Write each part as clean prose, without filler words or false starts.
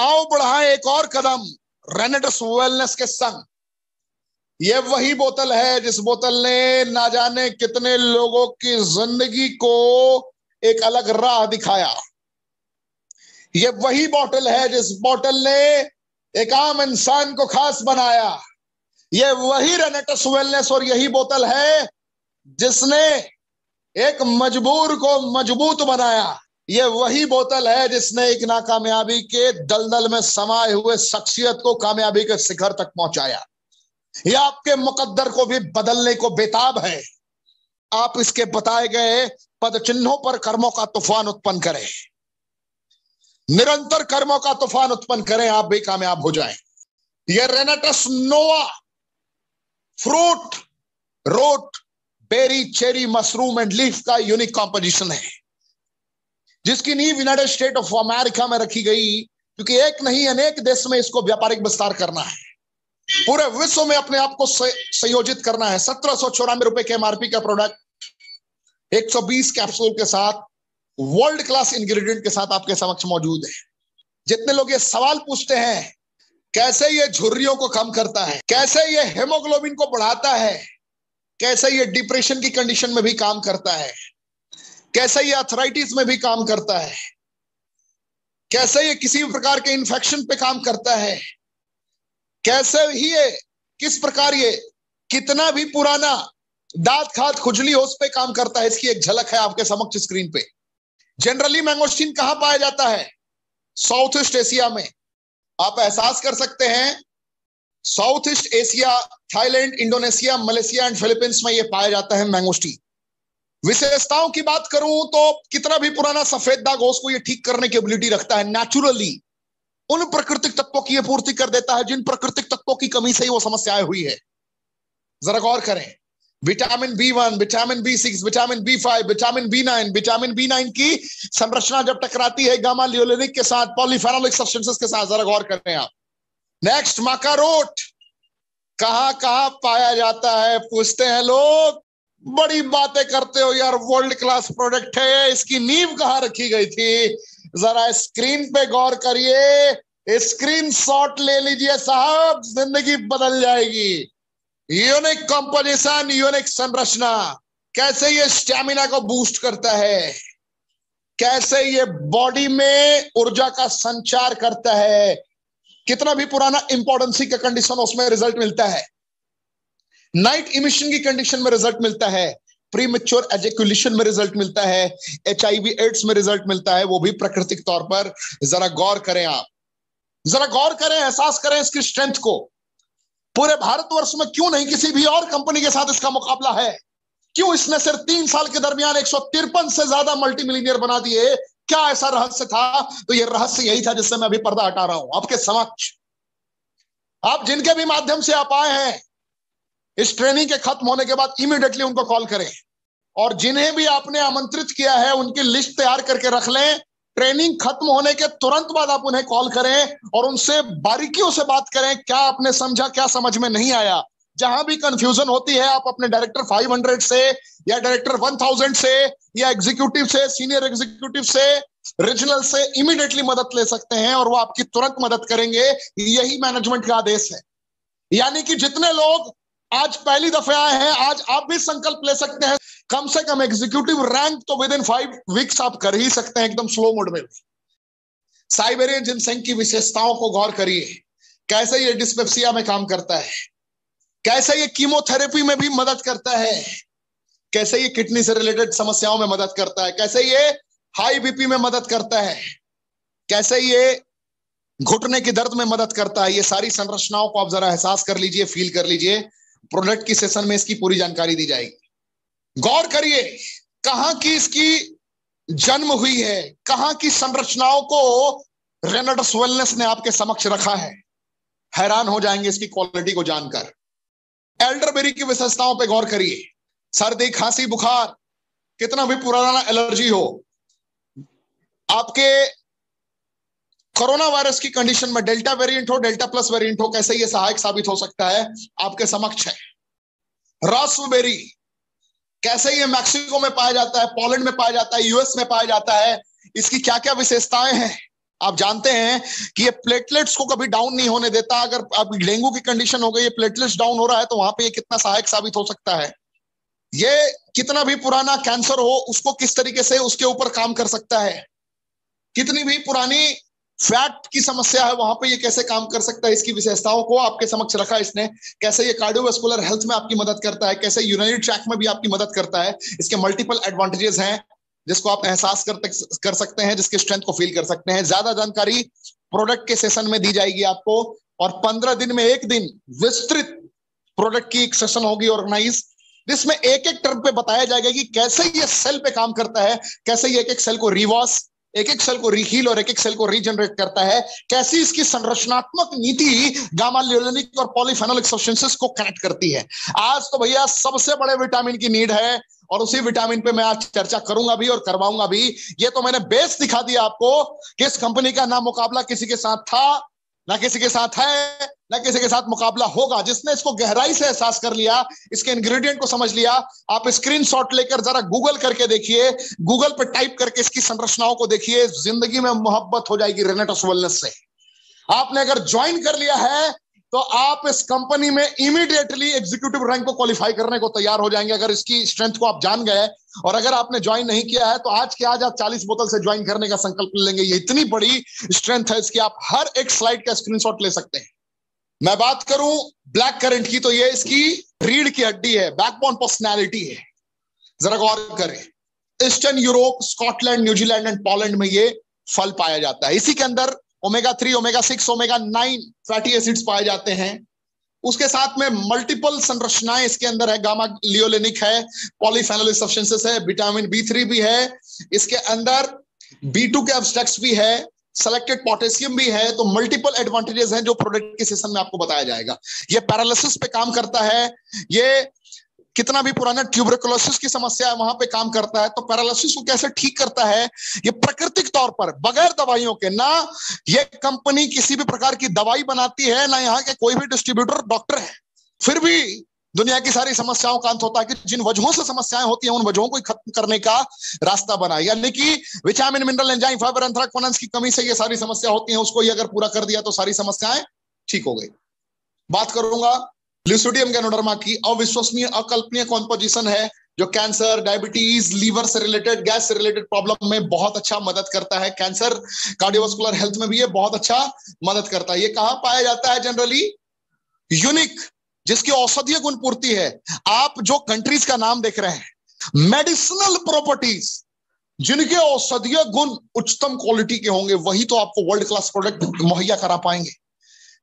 आओ बढ़ाएं एक और कदम रेनेटस वेलनेस के संग। ये वही बोतल है जिस बोतल ने ना जाने कितने लोगों की जिंदगी को एक अलग राह दिखाया। ये वही बोतल है जिस बोतल ने एक आम इंसान को खास बनाया। ये वही रेनेटस वेलनेस और यही बोतल है जिसने एक मजबूर को मजबूत बनाया। ये वही बोतल है जिसने एक नाकामयाबी के दलदल में समाये हुए शख्सियत को कामयाबी के शिखर तक पहुंचाया। यह आपके मुकद्दर को भी बदलने को बेताब है। आप इसके बताए गए पद चिन्हों पर कर्मों का तूफान उत्पन्न करें, निरंतर कर्मों का तूफान उत्पन्न करें, आप भी कामयाब हो जाएं। यह Renatus Nova fruit, root, berry, cherry, mushroom and leaf का यूनिक कॉम्पोजिशन है, जिसकी नींव यूनाइटेड स्टेट ऑफ अमेरिका में रखी गई, क्योंकि एक नहीं अनेक देश में इसको व्यापारिक विस्तार करना है, पूरे विश्व में अपने आप को संयोजित करना है। 1794 रुपए के एमआरपी का प्रोडक्ट 120 कैप्सूल के साथ वर्ल्ड क्लास इंग्रेडिएंट के साथ आपके समक्ष मौजूद है। जितने लोग ये सवाल पूछते हैं कैसे ये झुर्रियों को कम करता है, कैसे ये हेमोग्लोबिन को बढ़ाता है, कैसे ये डिप्रेशन की कंडीशन में भी काम करता है, कैसे ये अर्थराइटिस में भी काम करता है, कैसे ये किसी भी प्रकार के इन्फेक्शन पे काम करता है, कैसे ही ये किस प्रकार ये कितना भी पुराना दांत खाद खुजली हो उस पे काम करता है, इसकी एक झलक है आपके समक्ष स्क्रीन पे। जनरली मैंगोस्टीन कहां पाया जाता है? साउथ ईस्ट एशिया में। आप एहसास कर सकते हैं south east Asia, Thailand, Indonesia, Malaysia and Philippines में यह पाया जाता है मैंगोस्टीन। विशेषताओं की बात करूं तो कितना भी पुराना सफेद दाग हो उसको ये ठीक करने की एबिलिटी रखता है। नेचुरली उन प्राकृतिक तत्वों की ये पूर्ति कर देता है जिन प्राकृतिक तत्वों की कमी से ही वो समस्याएं हुई है। जरा गौर करें, vitamin B1, vitamin B6, vitamin B5, vitamin B9, vitamin B9 की संरचना जब टकराती है गामा लियोलेनिक के साथ, पॉलीफेनोलिक सब्सटेंसेस के साथ, जरा गौर करें आप। नेक्स्ट, माकारोट कहां कहां पाया जाता है पूछते हैं लोग। बड़ी बातें करते हो यार, वर्ल्ड क्लास प्रोडक्ट है, इसकी नींव कहां रखी गई थी? जरा स्क्रीन पे गौर करिए, स्क्रीनशॉट ले लीजिए साहब, जिंदगी बदल जाएगी। यूनिक कंपोजिशन, यूनिक संरचना, कैसे ये स्टैमिना को बूस्ट करता है, कैसे ये बॉडी में ऊर्जा का संचार करता है। कितना भी पुराना इंपॉर्टेंसी का कंडीशन उसमें रिजल्ट मिलता है, नाइट इमिशन की कंडीशन में रिजल्ट मिलता है, प्रीमेच्योर एजेकुलेशन में रिजल्ट मिलता है, HIV एड्स में रिजल्ट मिलता है, वो भी प्राकृतिक तौर पर। जरा गौर करें आप, जरा गौर करें, एहसास करें इसकी स्ट्रेंथ को। पूरे भारतवर्ष में क्यों नहीं किसी भी और कंपनी के साथ इसका मुकाबला है? क्यों इसने सिर्फ 3 साल के दरमियान 153 से ज्यादा मल्टी मिलियनियर बना दिए? क्या ऐसा रहस्य था? तो ये रहस्य यही था जिससे मैं अभी पर्दा हटा रहा हूं आपके समक्ष। आप जिनके भी माध्यम से आप आए हैं, इस ट्रेनिंग के खत्म होने के बाद इमीडिएटली उनको कॉल करें, और जिन्हें भी आपने आमंत्रित किया है उनकी लिस्ट तैयार करके रख लें। ट्रेनिंग खत्म होने के तुरंत बाद आप उन्हें कॉल करें और उनसे बारीकियों से बात करें, क्या आपने समझा, क्या समझ में नहीं आया। जहां भी कंफ्यूजन होती है आप अपने डायरेक्टर 500 से या डायरेक्टर 1000 से या एग्जीक्यूटिव से, सीनियर एग्जीक्यूटिव से, रीजनल से इमीडिएटली मदद ले सकते हैं और वो आपकी तुरंत मदद करेंगे। यही मैनेजमेंट का आदेश है। यानी कि जितने लोग आज पहली दफे आए हैं, आज आप भी संकल्प ले सकते हैं, कम से कम एग्जीक्यूटिव रैंक तो विद इन 5 वीक्स आप कर ही सकते हैं, एकदम स्लो मोड में। साइबेरियन जिनसेंग की विशेषताओं को गौर करिए, कैसे ये डिस्पेप्सिया में काम करता है, कैसे ये कीमोथेरेपी में भी मदद करता है, कैसे ये किडनी से रिलेटेड समस्याओं में मदद करता है, कैसे ये हाई बीपी में मदद करता है, कैसे ये घुटने की दर्द में मदद करता है। ये सारी संरचनाओं को आप जरा एहसास कर लीजिए, फील कर लीजिए। प्रोडक्ट की सेशन में इसकी पूरी जानकारी दी जाएगी। गौर करिए कहां की इसकी जन्म हुई है, कहां की संरचनाओं को रेनेटस वेलनेस ने आपके समक्ष रखा है। हैरान हो जाएंगे इसकी क्वालिटी को जानकर। एल्डरबेरी की विशेषताओं पे गौर करिए। सर्दी, खांसी, बुखार, कितना भी पुराना एलर्जी हो, आपके कोरोना वायरस की कंडीशन में डेल्टा वेरिएंट हो, डेल्टा प्लस वेरिएंट हो, कैसे ये सहायक साबित हो सकता है आपके समक्ष है। रास्पबेरी, कैसे ये मैक्सिको में पाया जाता है, पोलैंड में पाया जाता है, US में पाया जाता है, इसकी क्या क्या विशेषताएं हैं आप जानते हैं कि ये प्लेटलेट्स को कभी डाउन नहीं होने देता। अगर अब डेंगू की कंडीशन हो गई, ये प्लेटलेट्स डाउन हो रहा है, तो वहां पे ये कितना सहायक साबित हो सकता है। ये कितना भी पुराना कैंसर हो उसको किस तरीके से उसके ऊपर काम कर सकता है। कितनी भी पुरानी फैट की समस्या है वहां पे ये कैसे काम कर सकता है। इसकी विशेषताओं को आपके समक्ष रखा इसने। कैसे ये कार्डियोवास्कुलर हेल्थ में आपकी मदद करता है, कैसे यूरिनरी ट्रैक्ट में भी आपकी मदद करता है। इसके मल्टीपल एडवांटेजेस हैं जिसको आप एहसास कर सकते हैं, जिसके स्ट्रेंथ को फील कर सकते हैं। ज्यादा जानकारी प्रोडक्ट के सेशन में दी जाएगी आपको, और 15 दिन में एक दिन विस्तृत प्रोडक्ट की एक सेशन होगी ऑर्गेनाइज, जिसमें एक एक टर्म पे बताया जाएगा कि कैसे ये सेल पे काम करता है, कैसे ये एक एक सेल को रिवॉस, एक एक सेल को रीहील और एक एक सेल को रीजनरेट करता है, कैसी इसकी संरचनात्मक नीति गामा ल्यूलिनिक और पॉलीफेनोलिक सब्सटेंसेस को कनेक्ट करती है। आज तो भैया सबसे बड़े विटामिन की नीड है, और उसी विटामिन पे मैं आज चर्चा करूंगा भी और करवाऊंगा भी। ये तो मैंने बेस दिखा दिया आपको कि इस कंपनी का ना मुकाबला किसी के साथ था, ना किसी के साथ है, ना किसी के साथ मुकाबला होगा। जिसने इसको गहराई से एहसास कर लिया, इसके इंग्रेडिएंट को समझ लिया, आप स्क्रीनशॉट लेकर जरा गूगल करके देखिए, गूगल पे टाइप करके इसकी संरचनाओं को देखिए, जिंदगी में मोहब्बत हो जाएगी रेनेटस वेलनेस से। आपने अगर ज्वाइन कर लिया है तो आप इस कंपनी में इमीडिएटली एग्जीक्यूटिव रैंक को क्वालिफाई करने को तैयार हो जाएंगे, अगर इसकी स्ट्रेंथ को आप जान गए। और अगर आपने ज्वाइन नहीं किया है तो आज के आज आप 40 बोतल से ज्वाइन करने का संकल्प लेंगे। ये इतनी बड़ी स्ट्रेंथ है इसकी, आप हर एक स्लाइड का स्क्रीनशॉट ले सकते हैं। मैं बात करूं ब्लैक करंट की, तो ये इसकी रीढ़ की हड्डी है, बैकबोन पर्सनैलिटी है। जरा गौर करें, eastern Europe, Scotland, New Zealand and Poland में ये फल पाया जाता है। इसी के अंदर omega 3, omega 6, omega 9 fatty acids पाए जाते हैं। उसके साथ में मल्टीपल संरचनाएं इसके अंदर है, गामा लियोलेनिक है, पॉलीफेनोलिक सब्सटेंसेस है, विटामिन B3 भी है, इसके अंदर B2 के एब्स्ट्रैक्ट्स भी है, सेलेक्टेड पोटेशियम भी है। तो मल्टीपल एडवांटेजेस हैं जो प्रोडक्ट के सेशन में आपको बताया जाएगा। ये पैरालिसिस पे काम करता है, ये कितना भी पुराना ट्यूबरकुलोसिस की समस्या है वहां पे काम करता है। तो पैरालिसिस को कैसे ठीक करता है, ये प्राकृतिक तौर पर बगैर दवाइयों के। ना ये कंपनी किसी भी प्रकार की दवाई बनाती है, ना यहाँ के कोई भी डिस्ट्रीब्यूटर डॉक्टर है, फिर भी दुनिया की सारी समस्याओं का अंत होता है कि जिन वजहों से समस्याएं होती हैं उन वजहों को खत्म करने का रास्ता बना। यानी कि विटामिन, मिनरल, एंजाइम, फाइबर, एंथ्राक्वोनस की कमी से ये सारी समस्या होती है, उसको ये अगर पूरा कर दिया तो सारी समस्याएं ठीक हो गई। बात करूंगा ल्यूसिडियम गैनोडर्मा की। अविश्वसनीय, अकल्पनीय कॉम्पोजिशन है जो कैंसर, डायबिटीज, लीवर से रिलेटेड, गैस से रिलेटेड प्रॉब्लम में बहुत अच्छा मदद करता है। कैंसर, कार्डियोवास्कुलर हेल्थ में भी ये बहुत अच्छा मदद करता है। ये कहां पाया जाता है जनरली? यूनिक, जिसकी औषधीय गुण पूर्ति है। आप जो कंट्रीज का नाम देख रहे हैं, मेडिसिनल प्रॉपर्टीज जिनके औषधीय गुण उच्चतम क्वालिटी के होंगे, वही तो आपको वर्ल्ड क्लास प्रोडक्ट मुहैया करा पाएंगे।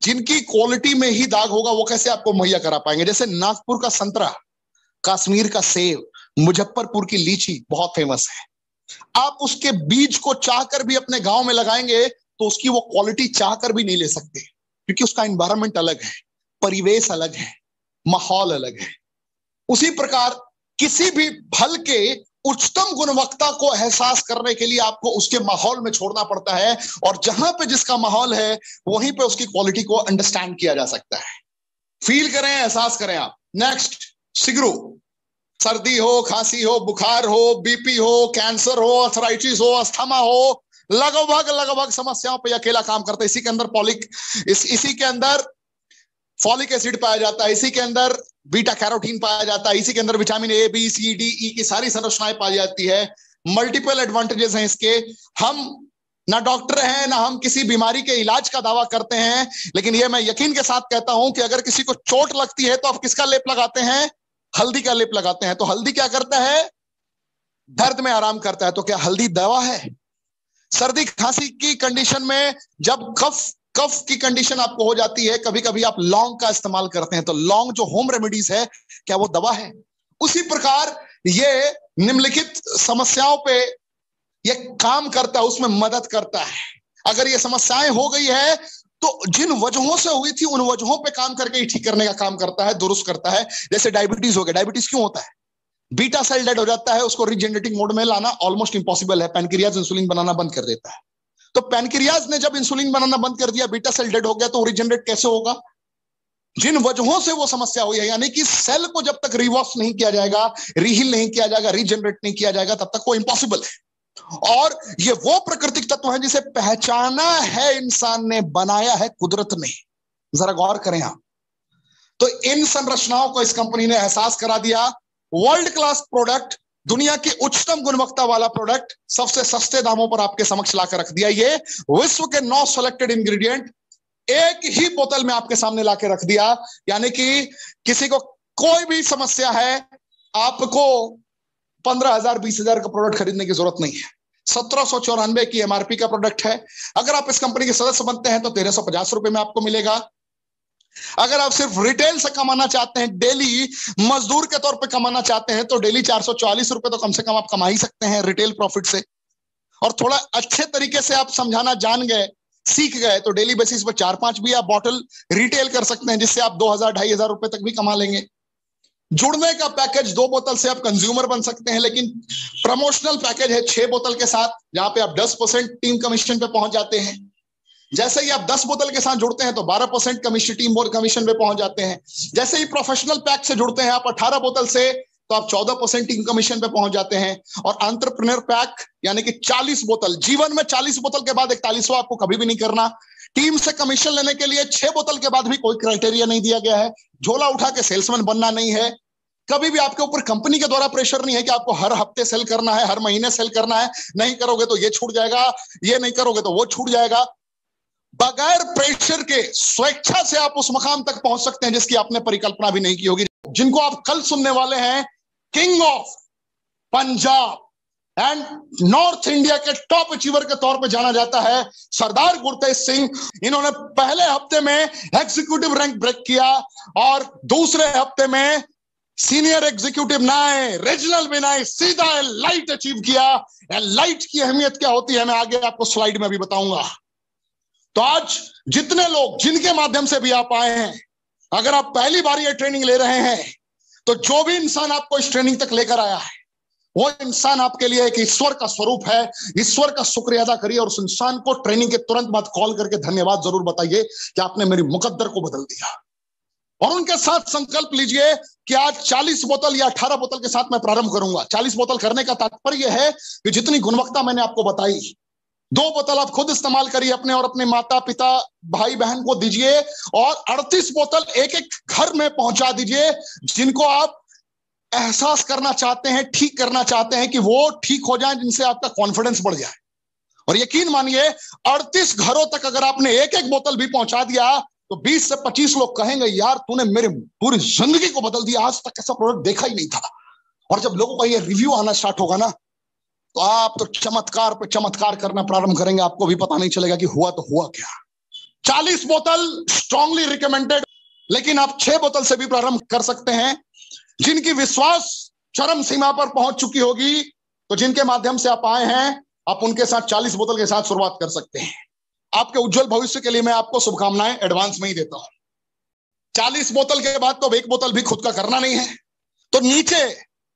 जिनकी क्वालिटी में ही दाग होगा वो कैसे आपको मुहैया करा पाएंगे? जैसे नागपुर का संतरा, कश्मीर का सेब, मुजफ्फरपुर की लीची बहुत फेमस है। आप उसके बीज को चाहकर भी अपने गांव में लगाएंगे तो उसकी वो क्वालिटी चाहकर भी नहीं ले सकते, क्योंकि उसका एनवायरनमेंट अलग है, परिवेश अलग है, माहौल अलग है। उसी प्रकार किसी भी फल के उच्चतम गुणवत्ता को एहसास करने के लिए आपको उसके माहौल में छोड़ना पड़ता है, और जहां पे जिसका माहौल है वहीं पे उसकी क्वालिटी को अंडरस्टैंड किया जा सकता है। फील करें, एहसास करें आप। नेक्स्ट, सिगरू। सर्दी हो, खांसी हो, बुखार हो, बीपी हो, कैंसर हो, अर्थराइटिस हो, अस्थमा हो, लगभग समस्याओं पे अकेला काम करता है। इसी के अंदर इसी के अंदर फॉलिक एसिड पाया जाता है, इसी के अंदर बीटा कैरोटीन पाया जाता है, इसी के अंदर vitamin A, B, C, D, E की सारी संरचनाएं पाई जाती है। मल्टीपल एडवांटेजेस हैं इसके। हम ना डॉक्टर हैं, ना हम किसी बीमारी के इलाज का दावा करते हैं, लेकिन ये मैं यकीन के साथ कहता हूं कि अगर किसी को चोट लगती है तो आप किसका लेप लगाते हैं? हल्दी का लेप लगाते हैं। तो हल्दी क्या करता है? दर्द में आराम करता है। तो क्या हल्दी दवा है? सर्दी खांसी की कंडीशन में जब कफ की कंडीशन आपको हो जाती है, कभी कभी आप लौंग का इस्तेमाल करते हैं। तो लौंग जो होम रेमेडीज है, क्या वो दवा है? उसी प्रकार ये निम्नलिखित समस्याओं पे ये काम करता है, उसमें मदद करता है। अगर ये समस्याएं हो गई है तो जिन वजहों से हुई थी उन वजहों पे काम करके ही ठीक करने का काम करता है, दुरुस्त करता है। जैसे डायबिटीज हो गया। डायबिटीज क्यों होता है? बीटा सेल डेड हो जाता है, उसको रीजनरेटिंग मोड में लाना ऑलमोस्ट इंपॉसिबल है। पैनक्रियाज इंसुलिन बनाना बंद कर देता है। तो पैनक्रियाज ने जब इंसुलिन बनाना बंद कर दिया, बीटा सेल डेड हो गया, तो रीजनरेट कैसे होगा? जिन वजहों से वो समस्या हुई है, यानी कि सेल को जब तक रिवॉश नहीं किया जाएगा, रीहील नहीं किया जाएगा, रीजनरेट नहीं किया जाएगा, तब तक वो इंपॉसिबल है। और ये वो प्राकृतिक तत्व है जिसे पहचाना है इंसान ने, बनाया है कुदरत ने। जरा गौर करें आप। तो इन संरचनाओं को इस कंपनी ने एहसास करा दिया। वर्ल्ड क्लास प्रोडक्ट, दुनिया की उच्चतम गुणवत्ता वाला प्रोडक्ट सबसे सस्ते दामों पर आपके समक्ष लाकर रख दिया। ये विश्व के 9 सेलेक्टेड इंग्रेडिएंट एक ही बोतल में आपके सामने लाके रख दिया। यानी कि किसी को कोई भी समस्या है, आपको 15,000 20,000 का प्रोडक्ट खरीदने की जरूरत नहीं है। 1794 की एमआरपी का प्रोडक्ट है। अगर आप इस कंपनी के सदस्य बनते हैं तो 1350 रुपए में आपको मिलेगा। अगर आप सिर्फ रिटेल से कमाना चाहते हैं, डेली मजदूर के तौर पे कमाना चाहते हैं, तो डेली 440 रुपए तो कम से कम आप कमा ही सकते हैं रिटेल प्रॉफिट से। और थोड़ा अच्छे तरीके से आप समझाना जान गए, सीख गए, तो डेली बेसिस पर 4-5 भी आप बॉटल रिटेल कर सकते हैं, जिससे आप 2,000-2,500 रुपए तक भी कमा लेंगे। जुड़ने का पैकेज 2 बोतल से आप कंज्यूमर बन सकते हैं, लेकिन प्रमोशनल पैकेज है 6 बोतल के साथ, जहां पे आप 10% टीम कमीशन पे पहुंच जाते हैं। जैसे ही आप 10 बोतल के साथ जुड़ते हैं तो 12% कमीशन, टीम बोर्ड कमीशन पे पहुंच जाते हैं। जैसे ही प्रोफेशनल पैक से जुड़ते हैं आप 18 बोतल से, तो आप 14% टीम कमीशन पे पहुंच जाते हैं। और एंटरप्रेन्योर पैक यानी कि 40 बोतल, जीवन में 40 बोतल के बाद 41वां आपको कभी भी नहीं करना। टीम से कमीशन लेने के लिए 6 बोतल के बाद भी कोई क्राइटेरिया नहीं दिया गया है। झोला उठा के सेल्समैन बनना नहीं है। कभी भी आपके ऊपर कंपनी के द्वारा प्रेशर नहीं है कि आपको हर हफ्ते सेल करना है, हर महीने सेल करना है। नहीं करोगे तो ये छूट जाएगा, ये नहीं करोगे तो वो छूट जाएगा। बगैर प्रेशर के स्वेच्छा से आप उस मकाम तक पहुंच सकते हैं जिसकी आपने परिकल्पना भी नहीं की होगी। जिनको आप कल सुनने वाले हैं, king of Punjab and north India के टॉप अचीवर के तौर पे जाना जाता है सरदार गुरतेज सिंह। इन्होंने पहले हफ्ते में एग्जीक्यूटिव रैंक ब्रेक किया और दूसरे हफ्ते में सीनियर एग्जीक्यूटिव नाए, रीजनल भी नाए, सीधा लाइट अचीव किया। लाइट की अहमियत क्या होती है मैं आगे आपको स्लाइड में भी बताऊंगा। तो आज जितने लोग, जिनके माध्यम से भी आप आए हैं, अगर आप पहली बार ये ट्रेनिंग ले रहे हैं, तो जो भी इंसान आपको इस ट्रेनिंग तक लेकर आया है, वो इंसान आपके लिए एक ईश्वर का स्वरूप है। ईश्वर का शुक्रिया अदा करिए और उस इंसान को ट्रेनिंग के तुरंत बाद कॉल करके धन्यवाद जरूर बताइए कि आपने मेरी मुकद्दर को बदल दिया। और उनके साथ संकल्प लीजिए कि आज 40 बोतल या 18 बोतल के साथ मैं प्रारंभ करूंगा। 40 बोतल करने का तात्पर्य है कि जितनी गुणवत्ता मैंने आपको बताई, 2 बोतल आप खुद इस्तेमाल करिए अपने और अपने माता पिता भाई बहन को दीजिए, और 38 बोतल एक एक घर में पहुंचा दीजिए जिनको आप एहसास करना चाहते हैं, ठीक करना चाहते हैं कि वो ठीक हो जाएं, जिनसे आपका कॉन्फिडेंस बढ़ जाए। और यकीन मानिए 38 घरों तक अगर आपने एक एक बोतल भी पहुंचा दिया तो 20 से 25 लोग कहेंगे, यार तूने मेरी पूरी जिंदगी को बदल दिया, आज तक ऐसा प्रोडक्ट देखा ही नहीं था। और जब लोगों का ये रिव्यू आना स्टार्ट होगा ना, तो आप तो चमत्कार पे चमत्कार करना प्रारंभ करेंगे, आपको भी पता नहीं चलेगा कि हुआ तो हुआ क्या। 40 बोतल स्ट्रांगली रिकमेंडेड, लेकिन आप 6 बोतल से भी प्रारंभ कर सकते हैं। जिनकी विश्वास चरम सीमा पर पहुंच चुकी होगी, तो जिनके माध्यम से आप आए हैं, आप उनके साथ 40 बोतल के साथ शुरुआत कर सकते हैं। आपके उज्जवल भविष्य के लिए मैं आपको शुभकामनाएं एडवांस में ही देता हूं। 40 बोतल के बाद तो 1 बोतल भी खुद का करना नहीं है, तो नीचे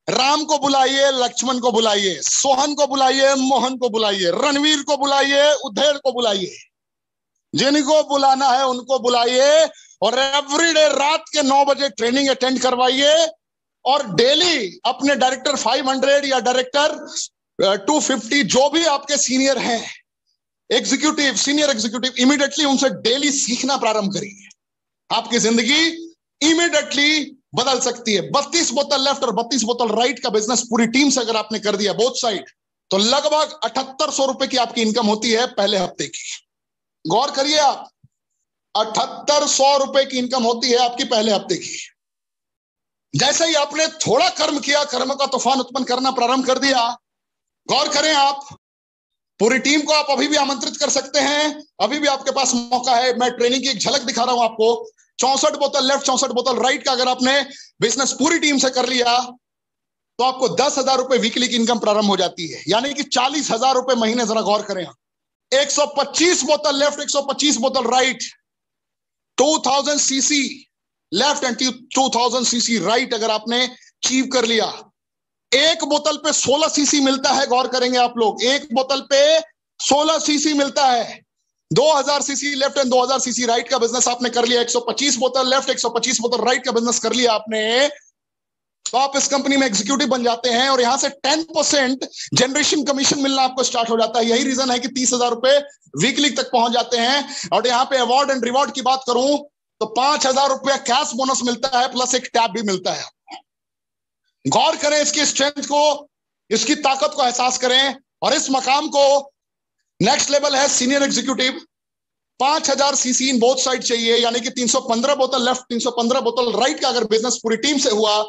राम को बुलाइए, लक्ष्मण को बुलाइए, सोहन को बुलाइए, मोहन को बुलाइए, रणवीर को बुलाइए, उधेड़ को बुलाइए, जिनको बुलाना है उनको बुलाइए। और एवरीडे रात के 9 बजे ट्रेनिंग अटेंड करवाइए। और डेली अपने डायरेक्टर 500 या डायरेक्टर 250, जो भी आपके सीनियर हैं, एग्जीक्यूटिव, सीनियर एग्जीक्यूटिव, इमीडिएटली उनसे डेली सीखना प्रारंभ करिए। आपकी जिंदगी इमीडिएटली बदल सकती है। 32 बोतल लेफ्ट और 32 बोतल राइट का बिजनेस पूरी टीम से अगर आपने कर दिया बोथ साइड, तो लगभग 7800 रुपए की आपकी इनकम होती है पहले हफ्ते की। गौर करिए आप, 7800 रुपए की इनकम होती है आपकी पहले हफ्ते की। जैसे ही आपने थोड़ा कर्म किया, कर्म का तूफान उत्पन्न करना प्रारंभ कर दिया। गौर करें आप, पूरी टीम को आप अभी भी आमंत्रित कर सकते हैं, अभी भी आपके पास मौका है। मैं ट्रेनिंग की एक झलक दिखा रहा हूं आपको। 64 बोतल लेफ्ट, 64 बोतल राइट का अगर आपने बिजनेस पूरी टीम से कर लिया, तो आपको 10,000 रुपए वीकली की इनकम प्रारंभ हो जाती है, यानी कि 40,000 रुपए महीने। जरा गौर करें, 125 बोतल लेफ्ट, 125 बोतल right, 2000 CC left and 2000 CC right अगर आपने अचीव कर लिया। एक बोतल पे 16 सीसी मिलता है। गौर करेंगे आप लोग, एक बोतल पे 16 सीसी मिलता है। 2000 CC left and 2000 CC right का बिजनेस आपने कर लिया। 125 बोतल लेफ्ट, 125 बोतल राइट का बिजनेस कर लिया आपने, तो आप इस कंपनी में एग्जीक्यूटिव बन जाते हैं और यहां से 10% जनरेशन कमीशन मिलना आपको स्टार्ट हो जाता है। यही रीजन है कि 30,000 रुपए वीकली तक पहुंच जाते हैं। और यहाँ पे अवार्ड एंड रिवॉर्ड की बात करूं तो 5,000 रुपया कैश बोनस मिलता है, प्लस एक टैब भी मिलता है। गौर करें इसकी स्ट्रेंथ को, इसकी ताकत को एहसास करें। और इस मकाम को नेक्स्ट लेवल है senior executive. 5,000 CC in both side चाहिए, यानी कि 315 बोतल लेफ्ट 315 बोतल राइट का अगर बिजनेस पूरी टीम से हुआ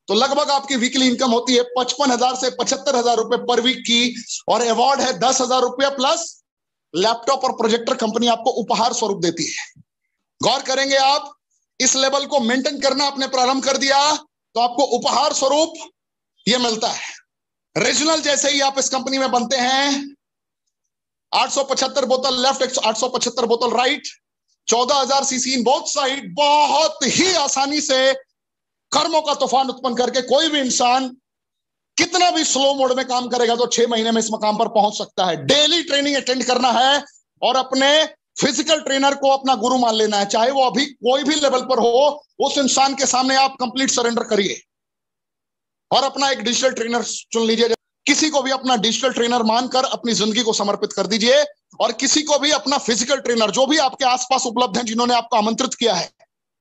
तो लगभग आपकी वीकली इनकम होती है 55,000 से 75,000 रुपए पर वीक की। और अवार्ड है 10,000 रुपया प्लस लैपटॉप और प्रोजेक्टर कंपनी आपको उपहार स्वरूप देती है। गौर करेंगे आप, इस लेवल को मेंटेन करना आपने प्रारंभ कर दिया तो आपको उपहार स्वरूप यह मिलता है। रीजनल जैसे ही आप इस कंपनी में बनते हैं, 875 बोतल लेफ्ट 875 बोतल right, 14,000 CC in both side, बहुत ही आसानी से कर्मों का तूफान उत्पन्न करके कोई भी इंसान कितना भी स्लो मोड में काम करेगा तो 6 महीने में इस मकाम पर पहुंच सकता है। डेली ट्रेनिंग अटेंड करना है और अपने फिजिकल ट्रेनर को अपना गुरु मान लेना है, चाहे वो अभी कोई भी लेवल पर हो। उस इंसान के सामने आप कंप्लीट सरेंडर करिए और अपना एक डिजिटल ट्रेनर चुन लीजिए। किसी को भी अपना डिजिटल ट्रेनर मानकर अपनी जिंदगी को समर्पित कर दीजिए और किसी को भी अपना फिजिकल ट्रेनर, जो भी आपके आसपास उपलब्ध हैं जिन्होंने आपको आमंत्रित किया है,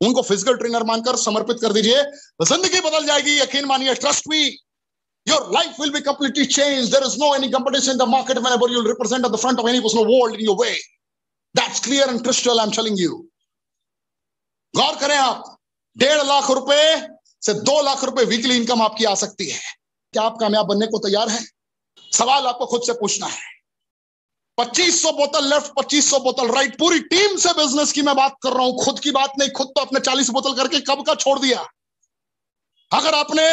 उनको फिजिकल ट्रेनर मानकर समर्पित कर दीजिए। जिंदगी बदल जाएगी, यकीन मानिए, trust me, your life will be completely changed. There is no any competition in the market whenever you'll represent at the front of any personal world in your way. That's clear and crystal, I'm telling you. गौर करें आप, 1.5 लाख रुपए से 2 लाख रुपए weekly income आपकी आ सकती है। क्या आप कामयाब बनने को तैयार हैं? सवाल आपको खुद से पूछना है। 2500 बोतल लेफ्ट 2500 बोतल राइट, पूरी टीम से बिजनेस की मैं बात कर रहा हूं, खुद की बात नहीं। खुद तो अपने 40 बोतल करके कब का छोड़ दिया। अगर आपने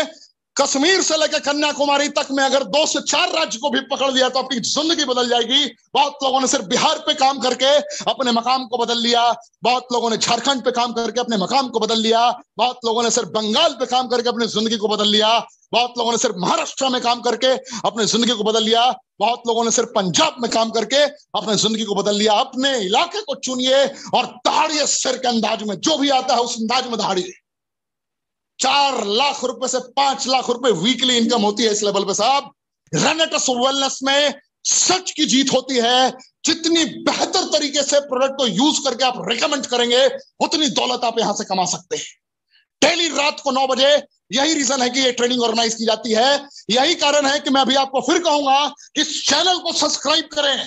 कश्मीर से लेकर कन्याकुमारी तक में अगर 2 से 4 राज्य को भी पकड़ लिया तो आपकी जिंदगी बदल जाएगी। बहुत लोगों ने सिर्फ बिहार पे काम करके अपने मकाम को बदल लिया, बहुत लोगों ने झारखंड पे काम करके अपने मकाम को बदल लिया, बहुत लोगों ने सिर्फ बंगाल पे काम करके अपनी जिंदगी को बदल लिया, बहुत लोगों ने सिर्फ महाराष्ट्र में काम करके अपनी जिंदगी को बदल लिया, बहुत लोगों ने सिर्फ पंजाब में काम करके अपनी जिंदगी को बदल लिया। अपने इलाके को चुनिए और दहाड़िए सिर के अंदाज में, जो भी आता है उस अंदाज में दहाड़िए। 4 लाख रुपए से 5 लाख रुपए वीकली इनकम होती है इस लेवल पे साहब। रेनेटस वेलनेस में सच की जीत होती है। जितनी बेहतर तरीके से प्रोडक्ट को यूज करके आप रिकमेंड करेंगे, उतनी दौलत आप यहां से कमा सकते हैं। डेली रात को 9 बजे, यही रीजन है कि ये ट्रेनिंग ऑर्गेनाइज की जाती है। यही कारण है कि मैं अभी आपको फिर कहूंगा कि इस चैनल को सब्सक्राइब करें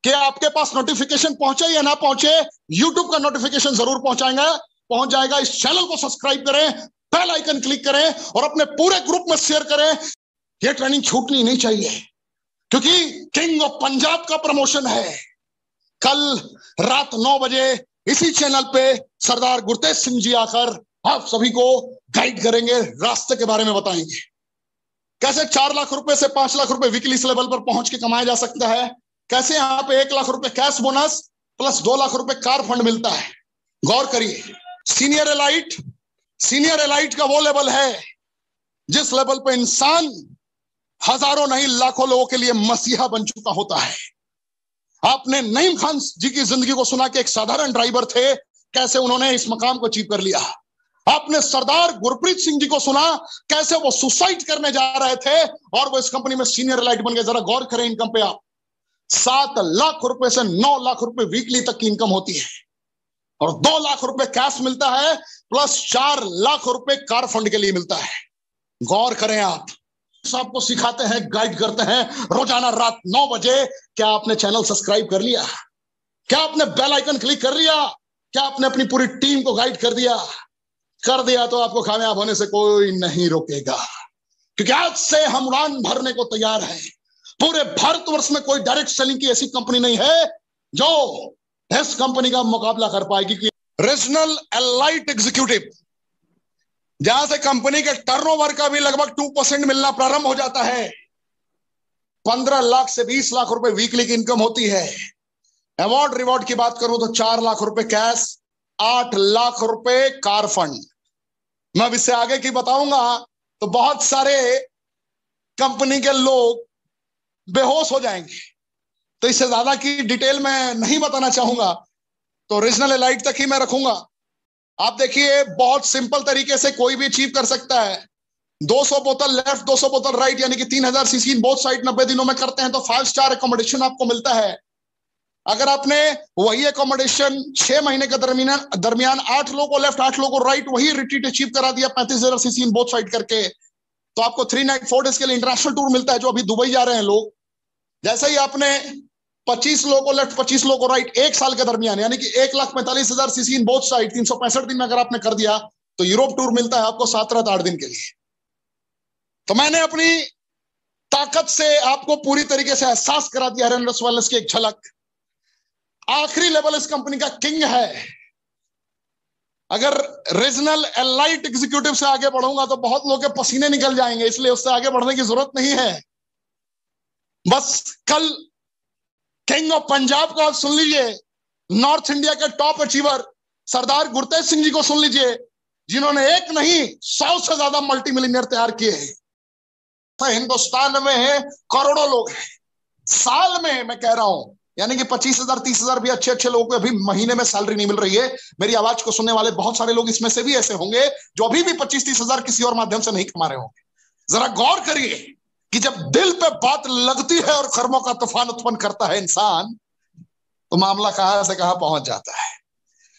कि आपके पास नोटिफिकेशन पहुंचे या ना पहुंचे, यूट्यूब का नोटिफिकेशन जरूर पहुंच जाएगा। इस चैनल को सब्सक्राइब करें, बेल आइकन क्लिक करें और अपने पूरे ग्रुप में शेयर करें। यह ट्रेनिंग छूटनी नहीं चाहिए क्योंकि किंग ऑफ पंजाब का प्रमोशन है। कल रात 9 बजे इसी चैनल पे सरदार गुरतेज सिंह जी आकर आप सभी को गाइड करेंगे, रास्ते के बारे में बताएंगे कैसे 4 लाख रुपए से 5 लाख रुपए वीकली इस लेवल पर पहुंच के कमाया जा सकता है, कैसे यहां पे 1 लाख रुपए कैश बोनस प्लस 2 लाख रुपए कार फंड मिलता है। गौर करिए, सीनियर एलाइट का वो लेवल है जिस लेवल पे इंसान हजारों नहीं लाखों लोगों के लिए मसीहा बन चुका होता है। आपने नईम खान जी की जिंदगी को सुना कि एक साधारण ड्राइवर थे, कैसे उन्होंने इस मकाम को अचीव कर लिया। आपने सरदार गुरप्रीत सिंह जी को सुना, कैसे वो सुसाइड करने जा रहे थे और वो इस कंपनी में सीनियर एलाइट बन गए। जरा गौर करें इनकम पे आप, 7 लाख रुपए से 9 लाख रुपए वीकली तक की इनकम होती है और 2 लाख रुपए कैश मिलता है प्लस 4 लाख रुपए कार फंड के लिए मिलता है। गौर करें आप, आपको सिखाते हैं, गाइड करते हैं रोजाना रात 9 बजे। क्या आपने चैनल सब्सक्राइब कर लिया? क्या आपने बेल आइकन क्लिक कर लिया? क्या आपने अपनी पूरी टीम को गाइड कर दिया? कर दिया तो आपको कामयाब होने से कोई नहीं रोकेगा, क्योंकि आज से हम उड़ान भरने को तैयार हैं। पूरे भारतवर्ष में कोई डायरेक्ट सेलिंग की ऐसी कंपनी नहीं है जो इस कंपनी का मुकाबला कर पाएगी। रीजनल एलाइट एग्जीक्यूटिव, जहां से कंपनी के टर्नओवर का भी लगभग 2% मिलना प्रारंभ हो जाता है। 15 लाख से 20 लाख रुपए वीकली की इनकम होती है। अवार्ड रिवॉर्ड की बात करूं तो 4 लाख रुपए कैश, 8 लाख रुपए कार फंड। मैं अब इससे आगे की बताऊंगा तो बहुत सारे कंपनी के लोग बेहोश हो जाएंगे, तो इससे ज्यादा की डिटेल में नहीं बताना चाहूंगा, तो रीजनल एलाइट तक ही मैं रखूंगा। आप देखिए, बहुत सिंपल तरीके से कोई भी अचीव कर सकता है। 200 बोतल लेफ्ट 200 बोतल राइट, यानी कि 3000 सीसी बोथ साइड 90 दिनों में करते हैं तो 5 स्टार एकोमोडेशन आपको मिलता है। अगर आपने वही एकोमोडेशन 6 महीने के दरमियान 8 लोगों को लेफ्ट 8 लोगों को राइट वही रिट्रीट अचीव करा दिया 35,000 सीसी बोथ साइड करके, तो आपको 3 नाइट 4 डेज के लिए इंटरनेशनल टूर मिलता है, जो अभी दुबई जा रहे हैं लोग। जैसे ही आपने 25 लोगों को लेफ्ट 25 लोगों को राइट 1 साल के दरमियान, यानी कि 1,45,000 सीसी इन बोथ साइड 365 दिन में अगर आपने कर दिया तो यूरोप टूर मिलता है आपको 7 रात 8 दिन के लिए। तो मैंने अपनी ताकत से आपको पूरी तरीके से एहसास करा दिया रेनेटस वेलनेस की एक झलक। आखिरी लेवल इस कंपनी का किंग है। अगर रीजनल एलाइट एग्जीक्यूटिव से आगे बढ़ूंगा तो बहुत लोगों के पसीने निकल जाएंगे, इसलिए उससे आगे बढ़ने की जरूरत नहीं है। बस कल किंग ऑफ पंजाब को आप सुन लीजिए, नॉर्थ इंडिया के टॉप अचीवर सरदार गुरतेज सिंह जी को सुन लीजिए, जिन्होंने एक नहीं 100 से ज्यादा मल्टी मिलियनियर तैयार किए हैं। हिंदुस्तान में करोड़ों लोग हैं, साल में मैं कह रहा हूं, यानी कि 25,000 30,000 भी अच्छे अच्छे लोगों को अभी महीने में सैलरी नहीं मिल रही है। मेरी आवाज को सुनने वाले बहुत सारे लोग इसमें से भी ऐसे होंगे जो अभी भी 25-30,000 किसी और माध्यम से नहीं कमा रहे होंगे। जरा गौर करिए कि जब दिल पे बात लगती है और कर्मों का तूफान उत्पन्न करता है इंसान, तो मामला कहां से कहां पहुंच जाता है।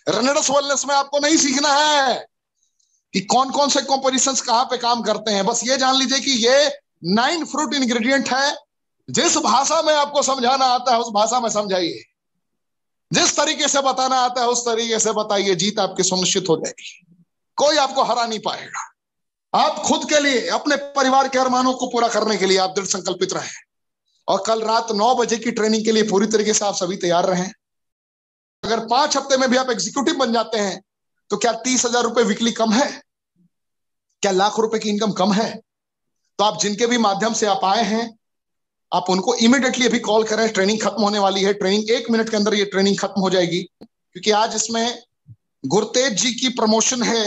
रेनेटस वेलनेस में आपको नहीं सीखना है कि कौन कौन से कॉम्पोजिशंस कहां पे काम करते हैं, बस ये जान लीजिए कि ये 9 फ्रूट इंग्रेडिएंट है। जिस भाषा में आपको समझाना आता है उस भाषा में समझाइए, जिस तरीके से बताना आता है उस तरीके से बताइए, जीत आपकी सुनिश्चित हो जाएगी। कोई आपको हरा नहीं पाएगा। आप खुद के लिए, अपने परिवार के अरमानों को पूरा करने के लिए आप दृढ़ संकल्पित रहें और कल रात 9 बजे की ट्रेनिंग के लिए पूरी तरीके से आप सभी तैयार रहें। अगर 5 हफ्ते में भी आप एग्जीक्यूटिव बन जाते हैं तो क्या 30,000 रुपए वीकली कम है? क्या लाख रुपए की इनकम कम है? तो आप जिनके भी माध्यम से आप आए हैं आप उनको इमीडिएटली अभी कॉल करें। ट्रेनिंग खत्म होने वाली है, ट्रेनिंग 1 मिनट के अंदर ये ट्रेनिंग खत्म हो जाएगी, क्योंकि आज इसमें गुरतेज जी की प्रमोशन है,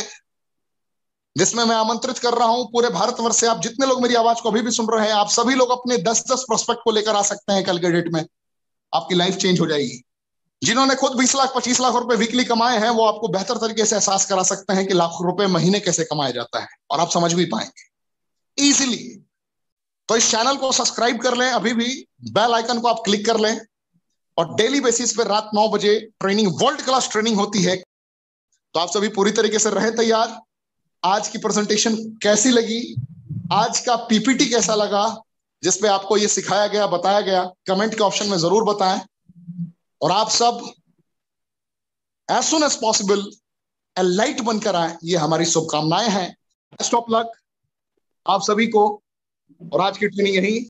जिसमें मैं आमंत्रित कर रहा हूं पूरे भारतवर्ष से। आप जितने लोग मेरी आवाज को अभी भी सुन रहे हैं, आप सभी लोग अपने 10-10 प्रोस्पेक्ट को लेकर आ सकते हैं। कल के डेट में आपकी लाइफ चेंज हो जाएगी। जिन्होंने खुद 20 लाख 25 लाख रुपए वीकली कमाए हैं, वो आपको बेहतर तरीके से एहसास करा सकते हैं कि लाखों रुपए महीने कैसे कमाया जाता है, और आप समझ भी पाएंगे इजीली। तो इस चैनल को सब्सक्राइब कर लें, अभी भी बेल आइकन को आप क्लिक कर लें, और डेली बेसिस पे रात 9 बजे ट्रेनिंग, वर्ल्ड क्लास ट्रेनिंग होती है। तो आप सभी पूरी तरीके से रहें तैयार। आज की प्रेजेंटेशन कैसी लगी, आज का पीपीटी कैसा लगा, जिसपे आपको ये सिखाया गया, बताया गया, कमेंट के ऑप्शन में जरूर बताएं। और आप सब as soon as possible elite बनकर आए, ये हमारी शुभकामनाएं हैं। बेस्ट ऑफ लक आप सभी को। और आज की ट्रेनिंग यही